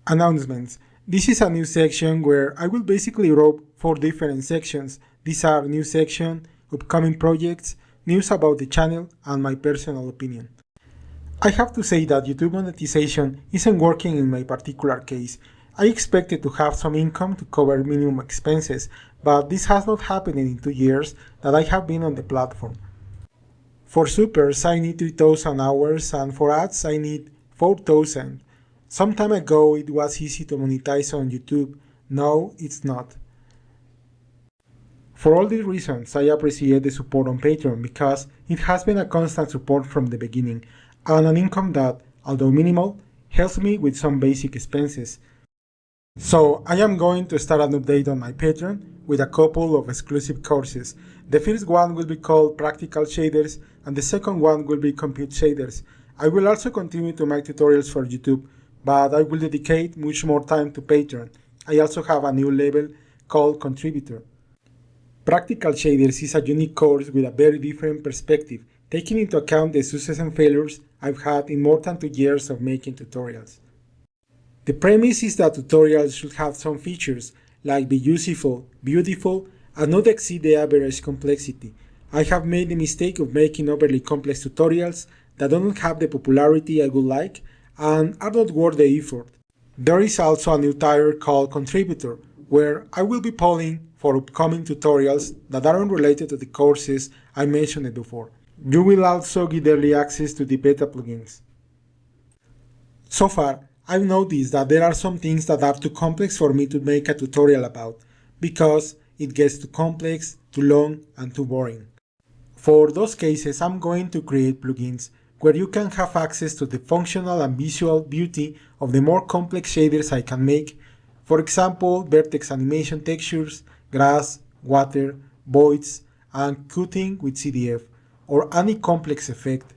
Announcements. This is a new section where I will basically group 4 different sections. These are new section, upcoming projects, news about the channel, and my personal opinion. I have to say that YouTube monetization isn't working in my particular case. I expected to have some income to cover minimum expenses, but this has not happened in 2 years that I have been on the platform. For supers, I need 3,000 hours, and for ads, I need 4,000. Some time ago, it was easy to monetize on YouTube. Now, it's not. For all these reasons, I appreciate the support on Patreon because it has been a constant support from the beginning, and an income that, although minimal, helps me with some basic expenses. So I am going to start an update on my Patreon with a couple of exclusive courses. The first one will be called Practical Shaders and the second one will be Compute Shaders. I will also continue to make tutorials for YouTube, but I will dedicate much more time to Patreon. I also have a new level called Contributor. Practical Shaders is a unique course with a very different perspective, taking into account the success and failures I've had in more than 2 years of making tutorials. The premise is that tutorials should have some features, like be useful, beautiful, and not exceed the average complexity. I have made the mistake of making overly complex tutorials that don't have the popularity I would like and are not worth the effort. There is also a new tier called Contributor, where I will be polling for upcoming tutorials that aren't related to the courses I mentioned before. You will also get early access to the beta plugins. So far, I've noticed that there are some things that are too complex for me to make a tutorial about, because it gets too complex, too long, and too boring. For those cases, I'm going to create plugins where you can have access to the functional and visual beauty of the more complex shaders I can make, for example, vertex animation textures, grass, water, voids, and cutting with CDF, or any complex effect.